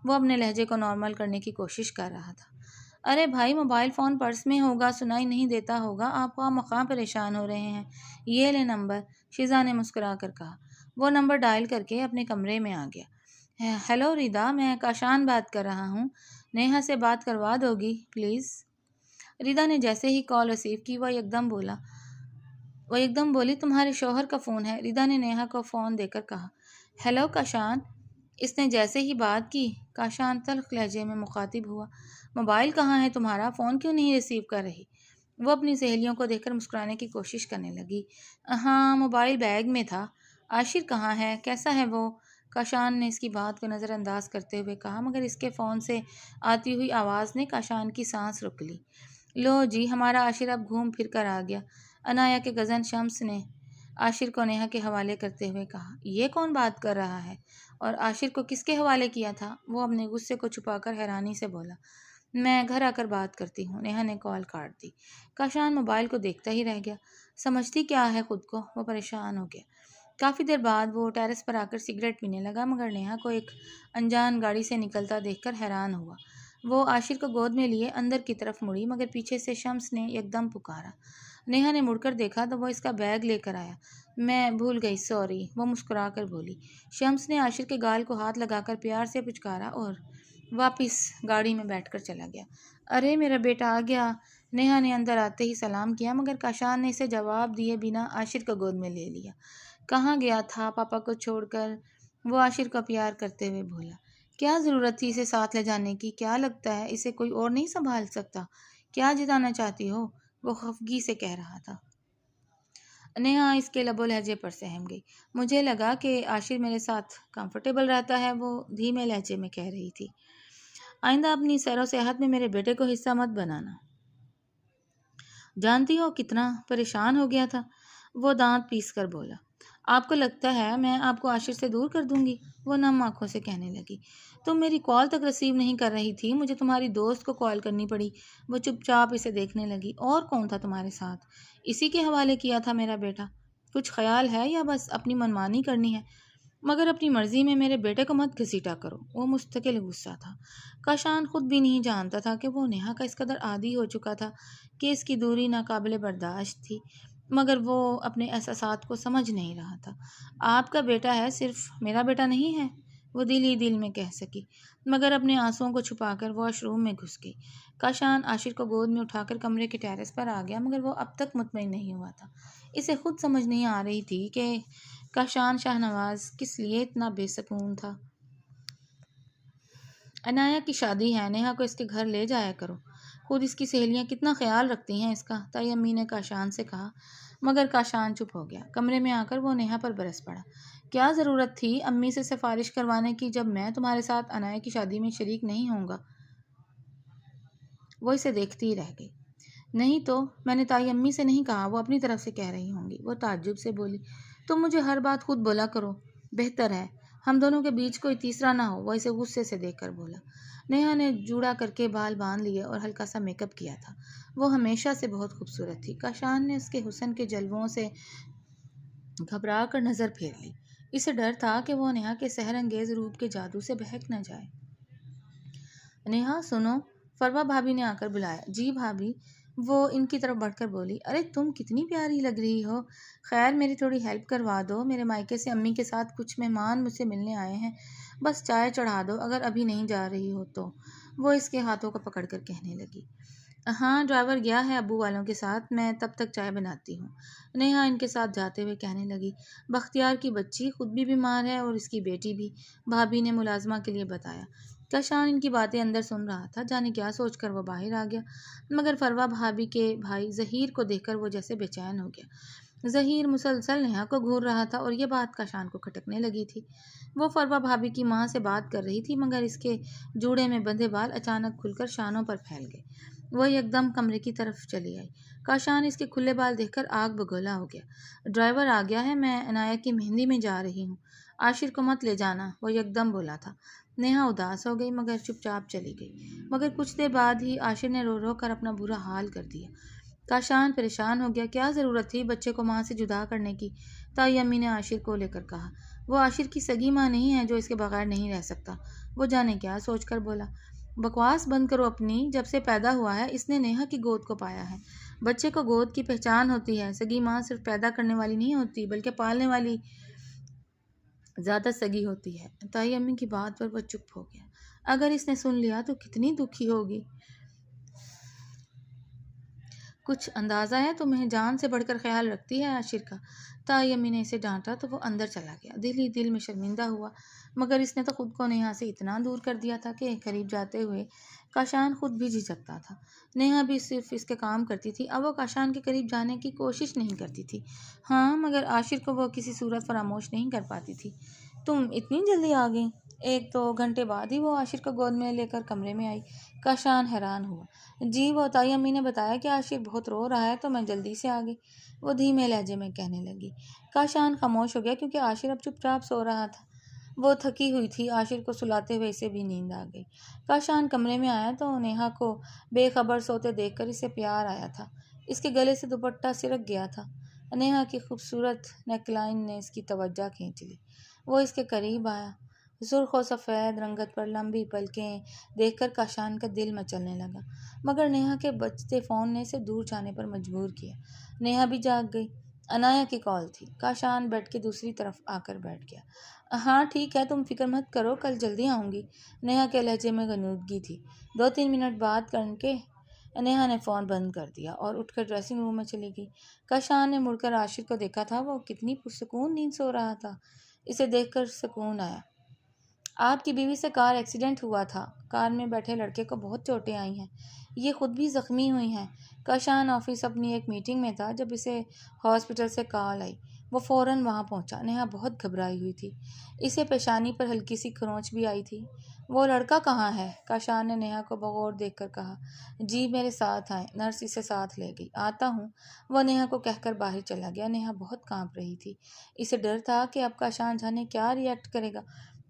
وہ اپنے لہجے کو نارمل کرنے کی کوشش کر رہا تھا۔ ارے بھائی، موبائل فون پرس میں ہوگا، سنائی نہیں دیتا ہوگا، آپ خواہ مخواہ پریشان ہو رہے ہیں۔ یہ لے نمبر، شیزا نے مسکرا کر کہا۔ وہ نمبر ڈائل کر کے اپنے کمرے میں آ گیا۔ ہیلو ریدا، میں کاشان بات کر رہا ہوں، نیہا سے بات کروا دو گی پلیز؟ ریدا نے جیسے ہی کال ریسیو کی وہ ایک دم بولی، تمہارے شوہر کا فون ہے۔ ریدا نے نیہا کو فون دے کر کہا۔ ہیلو کاشان، اس نے جیسے ہی بات کی کاشان تلخ لہجے میں مخاطب ہوا۔ موبائل کہاں ہے تمہارا؟ فون کیوں نہیں ریسیو کر رہی؟ وہ اپنی سہیلیوں کو دیکھ کر مسکرانے کی کوشش کرنے لگی۔ ہاں، موبائل بیگ میں تھا۔ عاشر کہاں ہے؟ کیسا ہے وہ؟ کاشان نے اس کی بات کو نظر انداز کرتے ہوئے کہا، مگر اس کے فون سے آتی ہوئی آواز نے کاشان کی سانس روک لی۔ لو جی، ہمارا عاشر اب گھوم پھر کر آ گیا، عنایا کے گزن شمس نے عاشر کو نیہا کے حوالے کرتے ہوئے کہا۔ یہ کون بات کر رہا ہے؟ اور عاشر کو کس کے حوالے کیا تھا؟ وہ اپنے غصے کو چھپا کر حیرانی سے بولا۔ میں گھر آ کر بات کرتی ہوں۔ نیہا نے کال کاٹ دی۔ کاشان موبائل کو دیکھتا ہی رہ گیا۔ سمجھتی کیا ہے خود کو؟ وہ پریشان ہو گیا۔ کافی دیر بعد وہ ٹیرس پر آ کر سگریٹ پینے لگا، مگر نیہا کو ایک انجان گاڑی سے نکلتا دیکھ کر حیران ہوا۔ وہ عاشر کو گود میں لیے اندر کی طرف مڑی، مگر پیچھے سے شمس نے ایک دم پکارا۔ نیہا نے مڑ کر دیکھا تو وہ اس کا بیگ لے کر آیا۔ میں بھول گئی، سوری، وہ مسکرا کر بولی۔ شمس نے عاشر کے گال کو ہاتھ لگا کر پیار سے پچکارا اور واپس گاڑی میں بیٹھ کر چلا گیا۔ ارے میرا بیٹا آ گیا، نیہا نے اندر آتے ہی سلام کیا، مگر کاشان نے اسے جواب دیے بنا عاشر کو گود میں لے لیا۔ کہاں گیا تھا پاپا کو چھوڑ کر؟ وہ عاشر کو پیار کرتے ہوئے بولا۔ کیا ضرورت تھی اسے ساتھ لے جانے کی؟ کیا لگتا ہے اسے کوئی اور نہیں سنبھال سکتا؟ کیا جتانا چاہتی ہو؟ وہ خفگی سے کہہ رہا تھا۔ نیہا اس کے لب و لہجے پر سہم گئی۔ مجھے لگا کہ عاشر میرے ساتھ کمفرٹیبل رہتا ہے، وہ دھیمے لہجے میں کہہ رہی تھی۔ آئندہ اپنی سیر و سیاحت میں میرے بیٹے کو حصہ مت بنانا۔ جانتی ہو کتنا پریشان ہو گیا تھا؟ وہ دانت پیس کر بولا۔ آپ کو لگتا ہے میں آپ کو عاشر سے دور کر دوں گی؟ وہ نم آنکھوں سے کہنے لگی۔ تم میری کال تک ریسیو نہیں کر رہی تھی، مجھے تمہاری دوست کو کال کرنی پڑی۔ وہ چپ چاپ اسے دیکھنے لگی۔ اور کون تھا تمہارے ساتھ؟ اسی کے حوالے کیا تھا میرا بیٹا۔ کچھ خیال ہے یا بس اپنی منمانی کرنی ہے؟ مگر اپنی مرضی میں میرے بیٹے کو مت گھسیٹا کرو۔ وہ مستقل غصہ تھا۔ کاشان خود بھی نہیں جانتا تھا کہ وہ نیہا کا اس قدر عادی ہو چکا تھا کہ اس کی دوری ناقابل برداشت تھی، مگر وہ اپنے احساسات کو سمجھ نہیں رہا تھا۔ آپ کا بیٹا ہے، صرف میرا بیٹا نہیں ہے، وہ دل ہی دل میں کہہ سکی، مگر اپنے آنسوؤں کو چھپا کر واش روم میں گھس گئی۔ کاشان عاشر کو گود میں اٹھا کر کمرے کے ٹیرس پر آ گیا، مگر وہ اب تک مطمئن نہیں ہوا تھا۔ اسے خود سمجھ نہیں آ رہی تھی کہ کاشان شاہ نواز کس لیے اتنا بے سکون تھا۔ عنایا کی شادی ہے، نیہا کو اس کے گھر لے جایا کرو۔ خود اس کی سہیلیاں کتنا خیال رکھتی ہیں اس کا، تائی امی نے کاشان سے کہا، مگر کاشان چپ ہو گیا۔ کمرے میں آ کر وہ نیہا پر برس پڑا۔ کیا ضرورت تھی امی سے سفارش کروانے کی جب میں تمہارے ساتھ عنایا کی شادی میں شریک نہیں ہوں گا؟ وہ اسے دیکھتی ہی رہ گئی۔ نہیں تو میں نے تائی امی سے نہیں کہا، وہ اپنی طرف سے کہہ رہی ہوں گی۔ وہ تعجب سے بولی۔ تم مجھے ہر بات خود بولا کرو، بہتر ہے ہم دونوں کے بیچ کوئی تیسرا نہ ہو۔ وہ اسے غصے سے دیکھ کر بولا۔ نیہا نے جوڑا کر کے بال باندھ لیے اور ہلکا سا میک اپ کیا تھا۔ وہ ہمیشہ سے بہت خوبصورت تھی۔ کاشان نے اس کے حسن کے جلووں سے گھبرا کر نظر پھیر لی۔ اسے ڈر تھا کہ وہ نیہا کے سحر انگیز روپ کے جادو سے بہک نہ جائے۔ نیہا سنو، فروا بھابی نے آ کر بلایا۔ جی بھابی، وہ ان کی طرف بڑھ کر بولی۔ ارے تم کتنی پیاری لگ رہی ہو، خیر میری تھوڑی ہیلپ کروا دو، میرے مائکے سے امی کے ساتھ کچھ مہمان مجھ سے ملنے آئے ہیں، بس چائے چڑھا دو اگر ابھی نہیں جا رہی ہو تو۔ وہ اس کے ہاتھوں کو پکڑ کر کہنے لگی۔ ہاں، ڈرائیور گیا ہے ابو والوں کے ساتھ، میں تب تک چائے بناتی ہوں، نیہا ان کے ساتھ جاتے ہوئے کہنے لگی۔ بختیار کی بچی خود بھی بیمار ہے اور اس کی بیٹی بھی، بھابی نے ملازمہ کے لیے بتایا۔ کاشان ان کی باتیں اندر سن رہا تھا، جانے کیا سوچ کر وہ باہر آ گیا، مگر فروا بھابی کے بھائی ظہیر کو دیکھ کر وہ جیسے بے چین ہو گیا۔ ظہیر مسلسل نیہا کو گھور رہا تھا اور یہ بات کاشان کو کھٹکنے لگی تھی۔ وہ فروا بھابی کی ماں سے بات کر رہی تھی، مگر اس کے جوڑے میں بندھے بال اچانک کھل کر شانوں پر پھیل گئے۔ وہ ایک دم کمرے کی طرف چلی آئی۔ کاشان اس کے کھلے بال دیکھ کر آگ بگولا ہو گیا۔ ڈرائیور آ گیا ہے، میں عنایا کی مہندی میں جا رہی ہوں، عاشر کو مت لے جانا، وہ یک دم بولا تھا۔ نیہا اداس ہو گئی مگر چپ چاپ چلی گئی۔ مگر کچھ دیر بعد ہی عاشر نے رو رو کر اپنا برا حال کر دیا۔ کاشان پریشان ہو گیا۔ کیا ضرورت تھی بچے کو ماں سے جدا کرنے کی؟ تائی امی نے عاشر کو لے کر کہا۔ وہ عاشر کی سگی ماں نہیں ہے جو اس کے بغیر نہیں رہ سکتا۔ وہ جانے کیا سوچ کر بولا۔ بکواس بند کرو اپنی، جب سے پیدا ہوا ہے اس نے نیہا کی گود کو پایا ہے۔ بچے کو گود کی پہچان ہوتی ہے۔ سگی ماں صرف پیدا کرنے والی نہیں ہوتی بلکہ پالنے والی زیادہ سگی ہوتی ہے۔ تائی امی کی بات پر وہ چپ ہو گیا۔ اگر اس نے سن لیا تو کتنی دکھی ہوگی۔ کچھ اندازہ ہے تمہیں جان سے بڑھ کر خیال رکھتی ہے عاشر کا۔ تائی امی نے اسے ڈانٹا تو وہ اندر چلا گیا۔ دل ہی دل میں شرمندہ ہوا، مگر اس نے تو خود کو نیہا سے اتنا دور کر دیا تھا کہ قریب جاتے ہوئے کاشان خود بھی جھجکتا تھا۔ نیہا بھی صرف اس کے کام کرتی تھی، اب وہ کاشان کے قریب جانے کی کوشش نہیں کرتی تھی۔ ہاں، مگر عاشر کو وہ کسی صورت فراموش نہیں کر پاتی تھی۔ تم اتنی جلدی آ گئی؟ 1-2 گھنٹے بعد ہی وہ عاشر کو گود میں لے کر کمرے میں آئی۔ کاشان حیران ہوا۔ جی، وہ تائی امی نے بتایا کہ عاشر بہت رو رہا ہے تو میں جلدی سے آ گئی، وہ دھیمے لہجے میں کہنے لگی۔ کاشان خاموش ہو گیا کیونکہ عاشر اب چپ چاپ سو رہا تھا۔ وہ تھکی ہوئی تھی، عاشر کو سلاتے ہوئے اسے بھی نیند آ گئی۔ کاشان کمرے میں آیا تو نیہا کو بے خبر سوتے دیکھ کر اسے پیار آیا تھا۔ اس کے گلے سے دوپٹہ سرک گیا تھا۔ نیہا کی خوبصورت نیک لائن نے اس کی توجہ کھینچ لی۔ وہ اس کے قریب آیا۔ سرخ و سفید رنگت پر لمبی پلکیں دیکھ کر کاشان کا دل مچلنے لگا، مگر نیہا کے بجتے فون نے اسے دور جانے پر مجبور کیا۔ نیہا بھی جاگ گئی۔ عنایہ کی کال تھی۔ کاشان بیڈ کے دوسری طرف آ کر بیٹھ گیا۔ ہاں ٹھیک ہے، تم فکر مت کرو، کل جلدی آؤں گی۔ نیہا کے لہجے میں غنودگی تھی۔ 2-3 منٹ بات کر کے نیہا نے فون بند کر دیا اور اٹھ کر ڈریسنگ روم میں چلی گئی۔ کاشان نے مڑ کر عاشر کو دیکھا تھا، وہ کتنی پرسکون نیند سو رہا تھا۔ اسے دیکھ کر سکون آیا۔ آپ کی بیوی سے کار ایکسیڈنٹ ہوا تھا، کار میں بیٹھے لڑکے کو بہت چوٹیں آئی ہیں، یہ خود بھی زخمی ہوئی ہیں۔ کاشان آفس اپنی ایک میٹنگ میں تھا جب اسے ہاسپٹل سے کال آئی۔ وہ فوراً وہاں پہنچا۔ نیہا بہت گھبرائی ہوئی تھی، اسے پیشانی پر ہلکی سی کھروچ بھی آئی تھی۔ وہ لڑکا کہاں ہے؟ کاشان نے نیہا کو بغور دیکھ کر کہا۔ جی میرے ساتھ آئیں، نرس اسے ساتھ لے گئی۔ آتا ہوں، وہ نیہا کو کہہ کر باہر چلا گیا۔ نیہا بہت کانپ رہی تھی، اسے ڈر تھا کہ اب کاشان جانے کیا ری ایکٹ کرے گا۔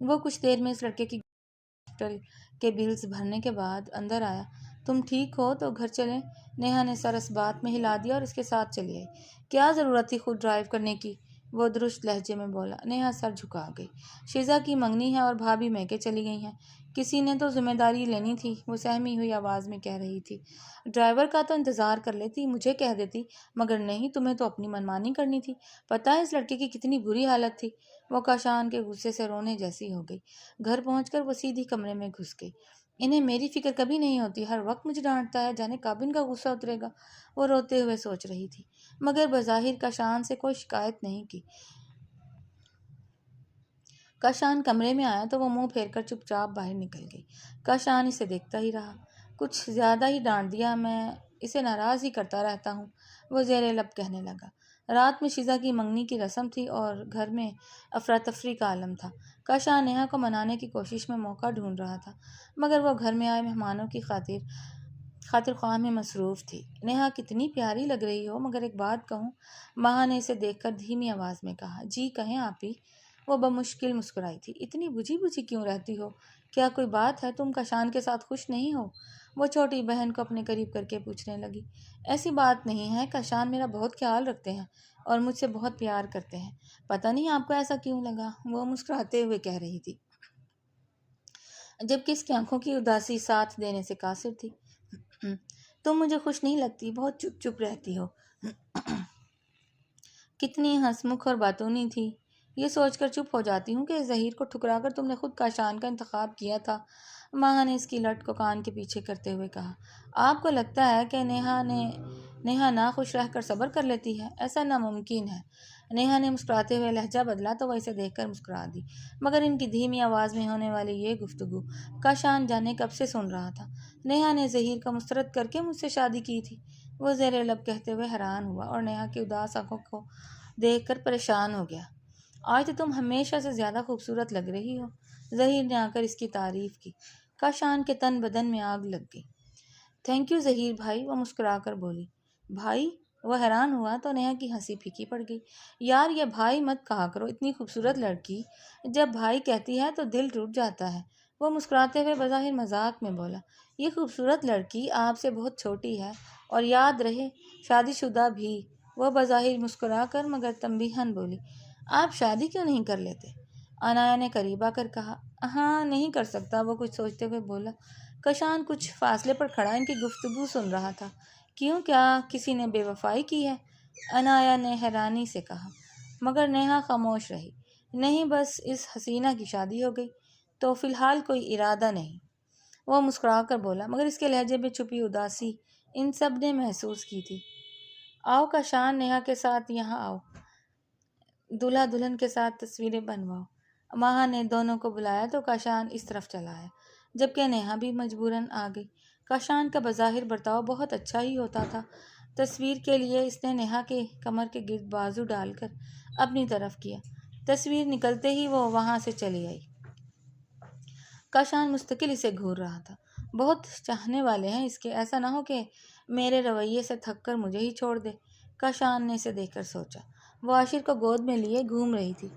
وہ کچھ دیر میں اس لڑکے کی ہاسپٹل کے بلز بھرنے کے بعد اندر آیا۔ تم ٹھیک ہو تو گھر چلیں؟ نیہا نے سر اس بات میں ہلا دیا اور اس کے ساتھ چلی آئی۔ کیا ضرورت تھی خود ڈرائیو کرنے کی؟ وہ درست لہجے میں بولا۔ نیہا سر جھکا گئی۔ شیزا کی منگنی ہے اور بھابھی میکے چلی گئی ہیں، کسی نے تو ذمہ داری لینی تھی، وہ سہمی ہوئی آواز میں کہہ رہی تھی۔ ڈرائیور کا تو انتظار کر لیتی، مجھے کہہ دیتی، مگر نہیں، تمہیں تو اپنی منمانی کرنی تھی۔ پتہ ہے اس لڑکے کی کتنی بری حالت تھی؟ وہ کاشان کے غصے سے رونے جیسی ہو گئی۔ گھر پہنچ کر وہ سیدھی کمرے میں گھس گئی۔ انہیں میری فکر کبھی نہیں ہوتی، ہر وقت مجھے ڈانٹتا ہے، جانے کب ان کا غصہ اترے گا؟ وہ روتے ہوئے سوچ رہی تھی، مگر بظاہر کاشان سے کوئی شکایت نہیں کی۔ کاشان کمرے میں آیا تو وہ منہ پھیر کر چپ چاپ باہر نکل گئی۔ کاشان اسے دیکھتا ہی رہا۔ کچھ زیادہ ہی ڈانٹ دیا، میں اسے ناراض ہی کرتا رہتا ہوں، وہ زیر لب کہنے لگا۔ رات میں شیزا کی منگنی کی رسم تھی اور گھر میں افراتفری کا عالم تھا۔ کاشان نیہا کو منانے کی کوشش میں موقع ڈھونڈ رہا تھا، مگر وہ گھر میں آئے مہمانوں کی خاطر خواہ میں مصروف تھی۔ نیہا کتنی پیاری لگ رہی ہو، مگر ایک بات کہوں؟ ماں نے اسے دیکھ کر دھیمی آواز میں کہا۔ جی کہیں آپی۔ وہ بمشکل مسکرائی تھی۔ اتنی بجھی بجھی کیوں رہتی ہو؟ کیا کوئی بات ہے؟ تم کاشان کے ساتھ خوش نہیں ہو؟ وہ چھوٹی بہن کو اپنے قریب کر کے پوچھنے لگی۔ ایسی بات نہیں ہے، کاشان میرا بہت خیال رکھتے ہیں اور مجھ سے بہت پیار کرتے ہیں۔ پتہ نہیں آپ کو ایسا کیوں لگا، وہ مسکراتے ہوئے کہہ رہی تھی، جبکہ اس کی آنکھوں کی اداسی ساتھ دینے سے قاصر تھی۔ تم مجھے خوش نہیں لگتی، بہت چپ چپ رہتی ہو۔ کتنی ہنسمکھ اور باتونی تھی، یہ سوچ کر چپ ہو جاتی ہوں کہ ظہیر کو ٹھکرا کر تم نے خود کاشان کا انتخاب کیا تھا۔ ماں نے اس کی لٹ کو کان کے پیچھے کرتے ہوئے کہا۔ آپ کو لگتا ہے کہ نیہا ناخوش رہ کر صبر کر لیتی ہے؟ ایسا ناممکن ہے۔ نیہا نے مسکراتے ہوئے لہجہ بدلا تو وہ اسے دیکھ کر مسکرا دی، مگر ان کی دھیمی آواز میں ہونے والی یہ گفتگو کاشان جانے کب سے سن رہا تھا۔ نیہا نے ظہیر کو مسترد کر کے مجھ سے شادی کی تھی، وہ زیر لب کہتے ہوئے حیران ہوا اور نیہا کی اداس آنکھوں کو دیکھ کر پریشان ہو گیا۔ آج تو تم ہمیشہ سے زیادہ خوبصورت لگ رہی ہو، ظہیر نے آ کر اس کی تعریف کی۔ کاشان کے تن بدن میں آگ لگ گئی۔ تھینک یو ظہیر بھائی، وہ مسکرا کر بولی۔ بھائی؟ وہ حیران ہوا تو نیہا کی ہنسی پھیکی پڑ گئی۔ یار یہ بھائی مت کہا کرو، اتنی خوبصورت لڑکی جب بھائی کہتی ہے تو دل ٹوٹ جاتا ہے۔ وہ مسکراتے ہوئے بظاہر مذاق میں بولا، یہ خوبصورت لڑکی آپ سے بہت چھوٹی ہے اور یاد رہے شادی شدہ بھی۔ وہ بظاہر مسکرا کر مگر تنبیہاً بولی، آپ شادی کیوں نہیں کر لیتے؟ عنایا نے قریب آ کر کہا، ہاں نہیں کر سکتا۔ وہ کچھ سوچتے ہوئے بولا۔ کشان کچھ فاصلے پر کھڑا ان کی گفتگو سن رہا تھا۔ کیوں، کیا کسی نے بے وفائی کی ہے؟ عنایا نے حیرانی سے کہا، مگر نیہا خاموش رہی۔ نہیں، بس اس حسینہ کی شادی ہو گئی تو فی الحال کوئی ارادہ نہیں۔ وہ مسکرا کر بولا، مگر اس کے لہجے میں چھپی اداسی ان سب نے محسوس کی تھی۔ آؤ کشان، نیہا کے ساتھ یہاں آؤ، دولہا دلہن کے ساتھ تصویریں بنواؤ۔ ماہا نے دونوں کو بلایا تو کاشان اس طرف چلا آیا، جبکہ نیہا بھی مجبوراً آ گئی۔ کاشان کا بظاہر برتاؤ بہت اچھا ہی ہوتا تھا۔ تصویر کے لیے اس نے نیہا کے کمر کے گرد بازو ڈال کر اپنی طرف کیا۔ تصویر نکلتے ہی وہ وہاں سے چلی آئی۔ کاشان مستقل اسے گھور رہا تھا۔ بہت چاہنے والے ہیں اس کے، ایسا نہ ہو کہ میرے رویے سے تھک کر مجھے ہی چھوڑ دے۔ کاشان نے اسے دیکھ کر سوچا۔ وہ عاشر کو گود میں لیے گھوم رہی تھی۔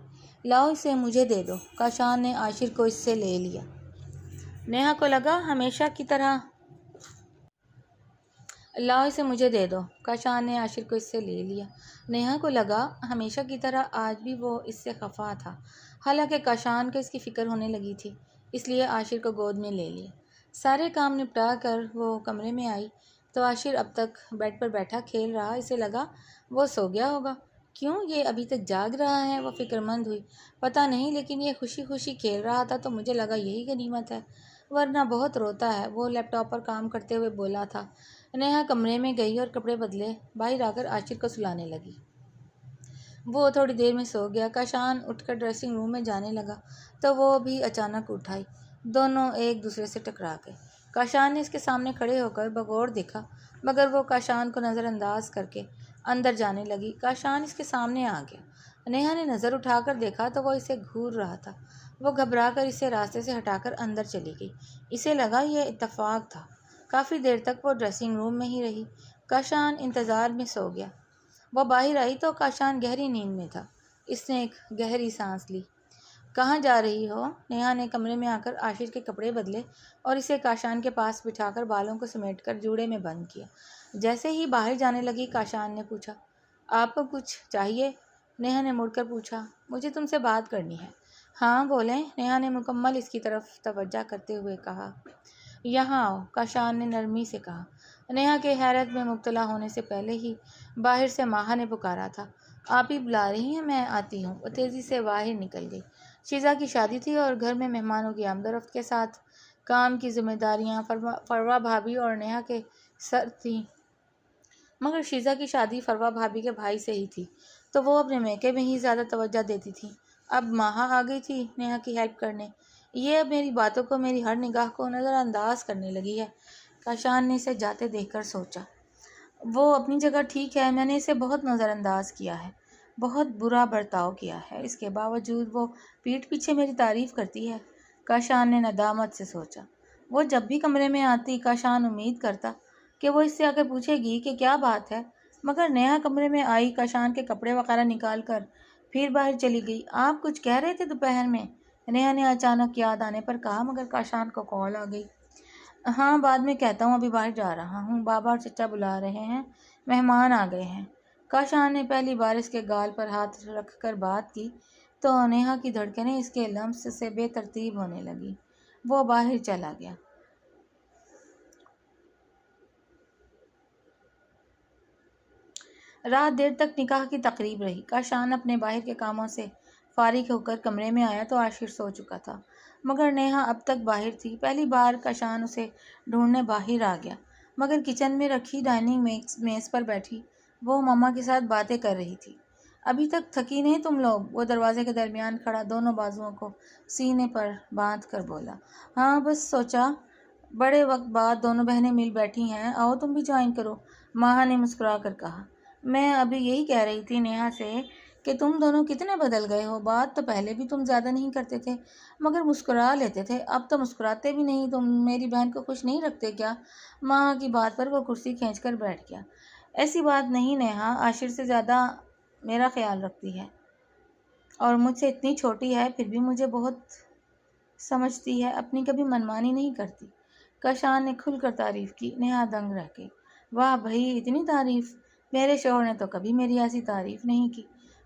لاؤ اسے مجھے دے دو۔ کاشان نے عاشر کو اس سے لے لیا۔ نیہا کو لگا ہمیشہ کی طرح لاؤ اسے مجھے دے دو۔ کاشان نے عاشر کو اس سے لے لیا۔ نیہا کو لگا ہمیشہ کی طرح آج بھی وہ اس سے خفا تھا، حالانکہ کاشان کو اس کی فکر ہونے لگی تھی، اس لیے عاشر کو گود میں لے لیا۔ سارے کام نپٹا کر وہ کمرے میں آئی تو عاشر اب تک بیڈ پر بیٹھا کھیل رہا۔ اسے لگا وہ سو گیا ہوگا۔ کیوں یہ ابھی تک جاگ رہا ہے؟ وہ فکر مند ہوئی۔ پتہ نہیں، لیکن یہ خوشی خوشی کھیل رہا تھا تو مجھے لگا یہی غنیمت ہے، ورنہ بہت روتا ہے۔ وہ لیپ ٹاپ پر کام کرتے ہوئے بولا تھا۔ نیہا کمرے میں گئی اور کپڑے بدلے باہر آ کر عاشر کو سلانے لگی۔ وہ تھوڑی دیر میں سو گیا۔ کاشان اٹھ کر ڈریسنگ روم میں جانے لگا تو وہ بھی اچانک اٹھ آئی۔ دونوں ایک دوسرے سے ٹکرا گئے۔ کاشان نے اس کے سامنے کھڑے ہو کر بغور دیکھا، مگر وہ کاشان کو نظر انداز کر کے اندر جانے لگی۔ کاشان اس کے سامنے آ گیا۔ نیہا نے نظر اٹھا کر دیکھا تو وہ اسے گھور رہا تھا۔ وہ گھبرا کر اسے راستے سے ہٹا کر اندر چلی گئی۔ اسے لگا یہ اتفاق تھا۔ کافی دیر تک وہ ڈریسنگ روم میں ہی رہی۔ کاشان انتظار میں سو گیا۔ وہ باہر آئی تو کاشان گہری نیند میں تھا۔ اس نے ایک گہری سانس لی۔ کہاں جا رہی ہو؟ نیہا نے کمرے میں آ کر عاشر کے کپڑے بدلے اور اسے کاشان کے پاس بٹھا کر بالوں کو سمیٹ کر جوڑے میں بند کیا۔ جیسے ہی باہر جانے لگی کاشان نے پوچھا، آپ کو کچھ چاہیے؟ نیہا نے مڑ کر پوچھا، مجھے تم سے بات کرنی ہے۔ ہاں بولیں، نیہا نے مکمل اس کی طرف توجہ کرتے ہوئے کہا۔ یہاں آؤ، کاشان نے نرمی سے کہا۔ نیہا کے حیرت میں مبتلا ہونے سے پہلے ہی باہر سے ماہا نے پکارا تھا، آپ ہی بلا رہی ہیں؟ میں آتی ہوں۔ وہ تیزی سے باہر نکل گئی۔ شیزا کی شادی تھی اور گھر میں مہمانوں کی آمد و رفت کے ساتھ کام کی ذمہ داریاں فروا بھابھی اور نیہا کے سر تھیں، مگر شیزا کی شادی فروا بھابھی کے بھائی سے ہی تھی تو وہ اپنے میکے میں ہی زیادہ توجہ دیتی تھی۔ اب ماہا آ گئی تھی نیہا کی ہیلپ کرنے۔ یہ اب میری باتوں کو، میری ہر نگاہ کو نظر انداز کرنے لگی ہے۔ کاشان نے اسے جاتے دیکھ کر سوچا، وہ اپنی جگہ ٹھیک ہے، میں نے اسے بہت نظر انداز کیا ہے، بہت برا برتاؤ کیا ہے، اس کے باوجود وہ پیٹھ پیچھے میری تعریف کرتی ہے۔ کاشان نے ندامت سے سوچا۔ وہ جب بھی کمرے میں آتی کاشان امید کرتا کہ وہ اس سے آ کر پوچھے گی کہ کیا بات ہے، مگر نیہا کمرے میں آئی، کاشان کے کپڑے وغیرہ نکال کر پھر باہر چلی گئی۔ آپ کچھ کہہ رہے تھے دوپہر میں؟ نیہا نے اچانک یاد آنے پر کہا، مگر کاشان کو کال آ گئی۔ ہاں بعد میں کہتا ہوں، ابھی باہر جا رہا ہوں، بابا اور چچا بلا رہے ہیں، مہمان آ گئے ہیں۔ کاشان نے پہلی بار اس کے گال پر ہاتھ رکھ کر بات کی تو نیہا کی دھڑکنیں اس کے لمس سے بے ترتیب ہونے لگیں۔ وہ باہر چلا گیا۔ رات دیر تک نکاح کی تقریب رہی۔ کاشان اپنے باہر کے کاموں سے فارغ ہو کر کمرے میں آیا تو عاشر سو چکا تھا، مگر نیہا اب تک باہر تھی۔ پہلی بار کاشان اسے ڈھونڈنے باہر آ گیا، مگر کچن میں رکھی ڈائننگ میز پر بیٹھی وہ ماما کے ساتھ باتیں کر رہی تھی۔ ابھی تک تھکی نہیں تم لوگ؟ وہ دروازے کے درمیان کھڑا دونوں بازوؤں کو سینے پر باندھ کر بولا۔ ہاں بس سوچا بڑے وقت بعد دونوں بہنیں مل بیٹھی ہیں، آؤ تم بھی جوائن کرو، ماہا نے مسکرا کر کہا۔ میں ابھی یہی کہہ رہی تھی نیہا سے کہ تم دونوں کتنے بدل گئے ہو، بات تو پہلے بھی تم زیادہ نہیں کرتے تھے مگر مسکرا لیتے تھے، اب تو مسکراتے بھی نہیں، تم میری بہن کو خوش نہیں رکھتے کیا؟ ماہا کی بات پر وہ کرسی کھینچ کر بیٹھ گیا۔ ایسی بات نہیں نیہا، عاشر سے زیادہ میرا خیال رکھتی ہے اور مجھ سے اتنی چھوٹی ہے، پھر بھی مجھے بہت سمجھتی ہے، اپنی کبھی منمانی نہیں کرتی۔ کاشان نے کھل کر تعریف کی۔ نیہا دنگ رہ گئی۔ واہ بھئی، اتنی تعریف! میرے شوہر نے تو کبھی میری ایسی تعریف نہیں کی۔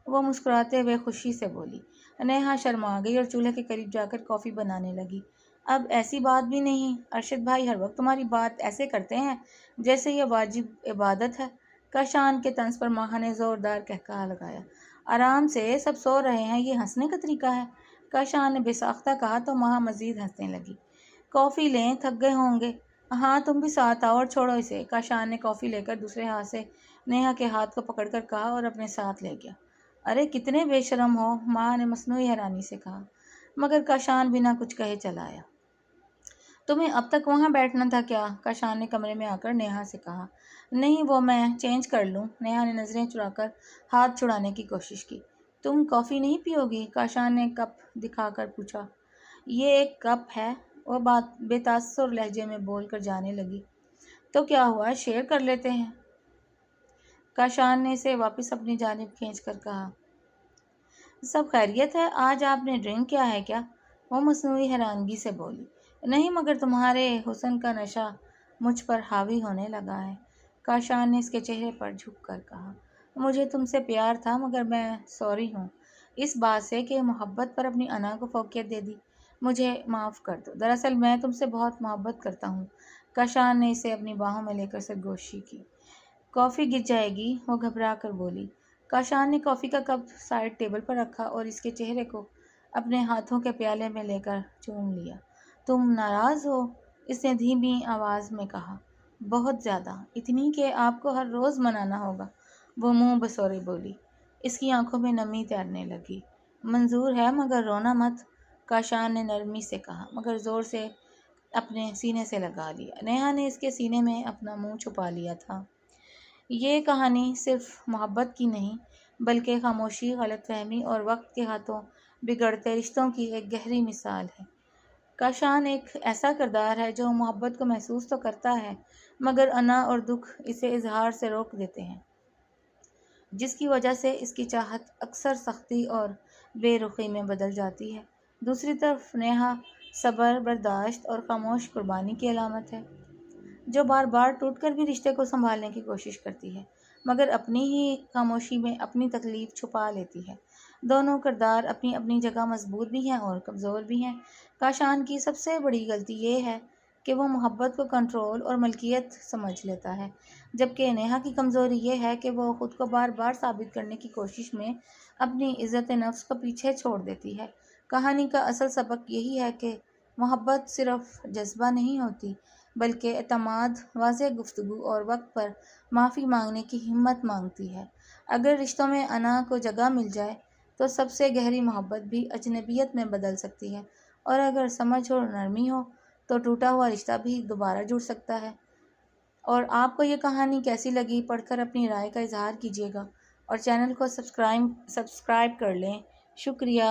وہ مسکراتے ہوئے خوشی سے بولی۔ نیہا شرما گئی اور چولہے کے قریب جا کر کافی بنانے لگی۔ اب ایسی بات بھی نہیں، ارشد بھائی ہر وقت تمہاری بات ایسے کرتے ہیں جیسے یہ واجب عبادت ہے۔ کاشان کے طنز پر ماہا نے زوردار قہقہہ لگایا۔ آرام سے، سب سو رہے ہیں، یہ ہنسنے کا طریقہ ہے؟ کاشان نے بے ساختہ کہا تو ماہا مزید ہنسنے لگی۔ کافی لیں، تھک گئے ہوں گے۔ ہاں تم بھی ساتھ آؤ اور چھوڑو اسے۔ کاشان نے کافی لے کر دوسرے ہاتھ سے نیہا کے ہاتھ کو پکڑ کر کہا اور اپنے ساتھ لے گیا۔ ارے کتنے بے شرم ہو، ماہا نے مصنوعی حیرانی سے کہا، مگر کاشان بنا کچھ کہے چلا آیا۔ تمہیں اب تک وہاں بیٹھنا تھا کیا؟ کاشان نے کمرے میں آ کر نیہا سے کہا۔ نہیں، وہ میں چینج کر لوں۔ نیہا نے نظریں چرا کر ہاتھ چھڑانے کی کوشش کی۔ تم کافی نہیں پیو گی؟ کاشان نے کپ دکھا کر پوچھا۔ یہ ایک کپ ہے، وہ بات بے تاثر لہجے میں بول کر جانے لگی۔ تو کیا ہوا، شیئر کر لیتے ہیں؟ کاشان نے اسے واپس اپنی جانب کھینچ کر کہا۔ سب خیریت ہے؟ آج آپ نے ڈرنک کیا ہے کیا؟ وہ مصنوعی حیرانگی سے بولی۔ نہیں، مگر تمہارے حسن کا نشہ مجھ پر حاوی ہونے لگا ہے۔ کاشان نے اس کے چہرے پر جھک کر کہا۔ مجھے تم سے پیار تھا، مگر میں سوری ہوں اس بات سے کہ محبت پر اپنی انا کو فوقیت دے دی۔ مجھے معاف کر دو، دراصل میں تم سے بہت محبت کرتا ہوں۔ کاشان نے اسے اپنی باہوں میں لے کر سرگوشی کی۔ کافی گر جائے گی، وہ گھبرا کر بولی۔ کاشان نے کافی کا کپ سائڈ ٹیبل پر رکھا اور اس کے چہرے کو اپنے ہاتھوں کے پیالے میں لے کر چوم لیا۔ تم ناراض ہو؟ اس نے دھیمی آواز میں کہا۔ بہت زیادہ، اتنی کہ آپ کو ہر روز منانا ہوگا، وہ منہ بسورے بولی۔ اس کی آنکھوں میں نمی تیرنے لگی۔ منظور ہے، مگر رونا مت، کاشان نے نرمی سے کہا، مگر زور سے اپنے سینے سے لگا لیا۔ نیہا نے اس کے سینے میں اپنا منہ چھپا لیا تھا۔ یہ کہانی صرف محبت کی نہیں، بلکہ خاموشی، غلط فہمی اور وقت کے ہاتھوں بگڑتے رشتوں کی ایک گہری مثال ہے۔ کاشان ایک ایسا کردار ہے جو محبت کو محسوس تو کرتا ہے، مگر انا اور دکھ اسے اظہار سے روک دیتے ہیں، جس کی وجہ سے اس کی چاہت اکثر سختی اور بے رخی میں بدل جاتی ہے۔ دوسری طرف نیہا صبر، برداشت اور خاموش قربانی کی علامت ہے، جو بار بار ٹوٹ کر بھی رشتے کو سنبھالنے کی کوشش کرتی ہے، مگر اپنی ہی خاموشی میں اپنی تکلیف چھپا لیتی ہے۔ دونوں کردار اپنی اپنی جگہ مضبوط بھی ہیں اور کمزور بھی ہیں۔ کاشان کی سب سے بڑی غلطی یہ ہے کہ وہ محبت کو کنٹرول اور ملکیت سمجھ لیتا ہے، جبکہ نیہا کی کمزوری یہ ہے کہ وہ خود کو بار بار ثابت کرنے کی کوشش میں اپنی عزت نفس کو پیچھے چھوڑ دیتی ہے۔ کہانی کا اصل سبق یہی ہے کہ محبت صرف جذبہ نہیں ہوتی، بلکہ اعتماد، واضح گفتگو اور وقت پر معافی مانگنے کی ہمت مانگتی ہے۔ اگر رشتوں میں انا کو جگہ مل جائے تو سب سے گہری محبت بھی اجنبیت میں بدل سکتی ہے، اور اگر سمجھ اور نرمی ہو تو ٹوٹا ہوا رشتہ بھی دوبارہ جڑ سکتا ہے۔ اور آپ کو یہ کہانی کیسی لگی، پڑھ کر اپنی رائے کا اظہار کیجیے گا اور چینل کو سبسکرائب کر لیں۔ شکریہ۔